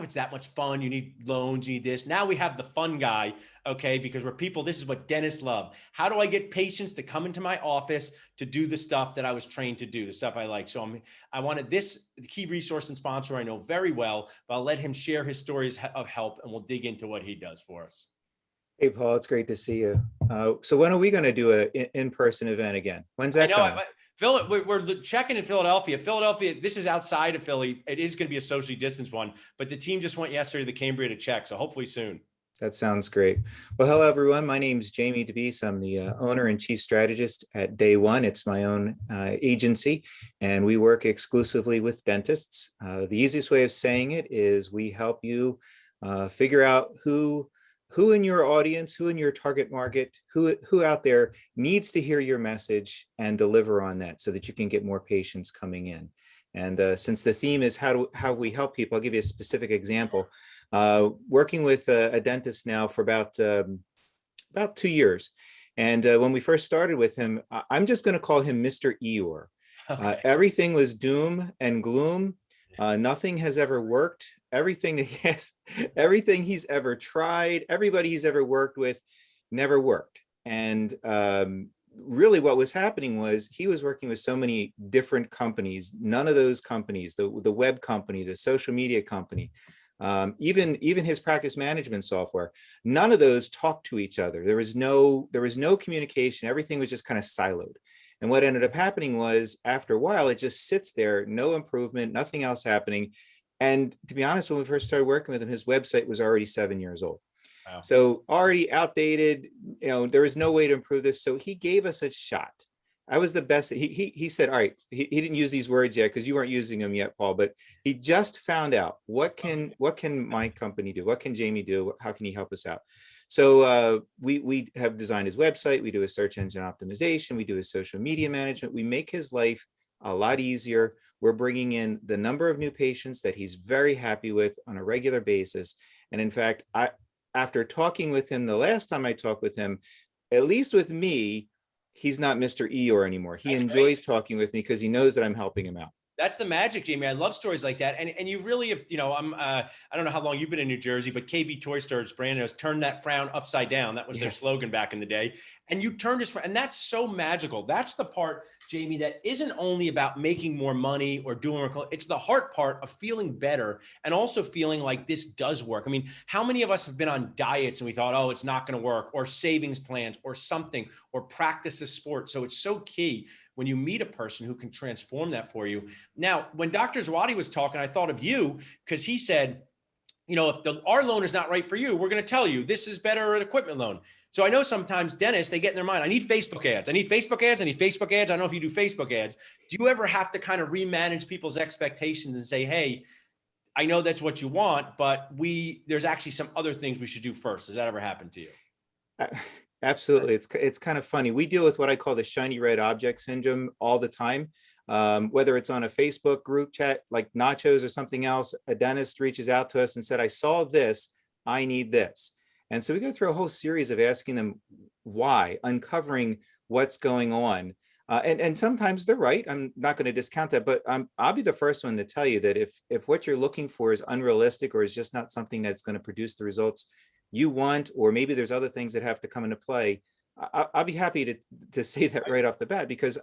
it's that much fun. You need loans, you need this. Now we have the fun guy, okay, because we're people, this is what dentists love. How do I get patients to come into my office to do the stuff that I was trained to do, the stuff I like? So I wanted this key resource and sponsor I know very well, but I'll let him share his stories of help and we'll dig into what he does for us. Hey, Paul, it's great to see you. So when are we going to do an in-person event again? When's I that know. coming? Phil, we're checking in Philadelphia. Philadelphia, this is outside of Philly. It is going to be a socially distanced one, but the team just went yesterday to the Cambria to check. So hopefully soon. That sounds great. Well, hello, everyone. My name's Jamie DiBease. I'm the owner and chief strategist at Day One. It's my own agency, and we work exclusively with dentists. The easiest way of saying it is we help you figure out who in your audience, who in your target market, who out there needs to hear your message and deliver on that so that you can get more patients coming in. And since the theme is how we help people, I'll give you a specific example. Working with a dentist now for about 2 years. And when we first started with him, I'm just going to call him Mr. Eeyore. Okay. Everything was doom and gloom. Nothing has ever worked. Everything he's ever tried, everybody he's ever worked with never worked. And really what was happening was he was working with so many different companies. None of those companies, the web company, the social media company, even his practice management software, none of those talked to each other. There was no communication. Everything was just kind of siloed. And what ended up happening was after a while, it just sits there, no improvement, nothing else happening. And to be honest, when we first started working with him, his website was already 7 years old. Wow. So already outdated, there was no way to improve this. So he gave us a shot. I was the best. He said, all right, he didn't use these words yet because you weren't using them yet, Paul, but he just found out what can my company do? What can Jamie do? How can he help us out? So we have designed his website. We do a search engine optimization. We do his social media management. We make his life a lot easier. We're bringing in the number of new patients that he's very happy with on a regular basis. And in fact, after talking with him, the last time I talked with him, at least with me, he's not Mr. Eeyore anymore. He enjoys talking with me because he knows that I'm helping him out. That's the magic, Jamie. I love stories like that. And you really have, I don't know how long you've been in New Jersey, but KB Toy Store's brand has turned that frown upside down. That was their slogan back in the day. And you turned his frown, and that's so magical. That's the part, Jamie, that isn't only about making more money or doing more. It's the heart part of feeling better and also feeling like this does work. I mean, how many of us have been on diets and we thought, oh, it's not going to work, or savings plans or something, or practice a sport. So it's so key when you meet a person who can transform that for you. Now, when Dr. Zawadi was talking, I thought of you because he said, if our loan is not right for you, we're going to tell you this is better an equipment loan. So I know sometimes dentists, they get in their mind, I need Facebook ads. I need Facebook ads. I need Facebook ads. I don't know if you do Facebook ads. Do you ever have to kind of remanage people's expectations and say, hey, I know that's what you want, but there's actually some other things we should do first. Does that ever happen to you? Absolutely. It's kind of funny. We deal with what I call the shiny red object syndrome all the time. Whether it's on a Facebook group chat like Nachos or something else, a dentist reaches out to us and said, I saw this, I need this. And so we go through a whole series of asking them why, uncovering what's going on. And sometimes they're right. I'm not going to discount that, but I'll be the first one to tell you that if what you're looking for is unrealistic or is just not something that's going to produce the results you want, or maybe there's other things that have to come into play, I'll be happy to say that right off the bat, because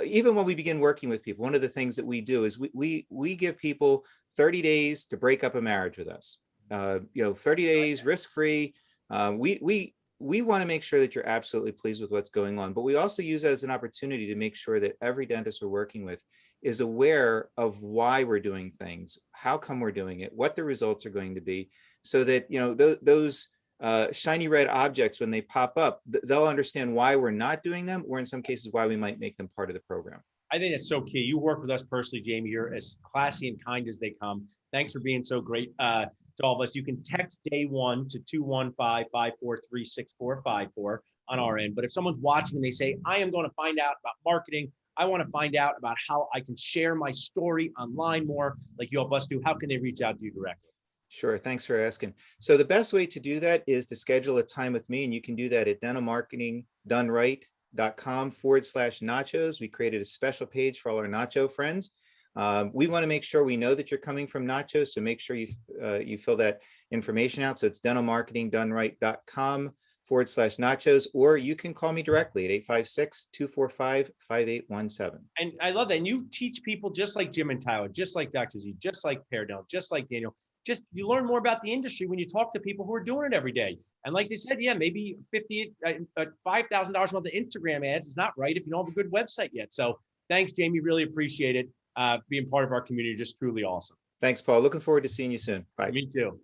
even when we begin working with people, one of the things that we do is we give people 30 days to break up a marriage with us. 30 days risk-free. We want to make sure that you're absolutely pleased with what's going on, but we also use it as an opportunity to make sure that every dentist we're working with is aware of why we're doing things, how come we're doing it, what the results are going to be, so that those shiny red objects, when they pop up, they'll understand why we're not doing them, or in some cases why we might make them part of the program. I think that's so key. You work with us personally, Jamie. You're as classy and kind as they come. Thanks for being so great to all of us. You can text Day One to 215-543-6454 on our end. But if someone's watching and they say, I am going to find out about marketing, I want to find out about how I can share my story online more, like you help us do, how can they reach out to you directly? Sure. Thanks for asking. So the best way to do that is to schedule a time with me, and you can do that at dentalmarketingdoneright.com/nachos. We created a special page for all our nacho friends. We want to make sure we know that you're coming from Nachos, so make sure you fill that information out. So it's dentalmarketingdoneright.com/nachos, or you can call me directly at 856-245-5817. And I love that. And you teach people just like Jim and Tyler, just like Dr. Z, just like Perdell, just like Daniel. Just you learn more about the industry when you talk to people who are doing it every day. And like they said, yeah, maybe $5,000 a month of Instagram ads is not right if you don't have a good website yet. So thanks, Jamie. Really appreciate it. Being part of our community, just truly awesome. Thanks, Paul. Looking forward to seeing you soon. Bye. Me too.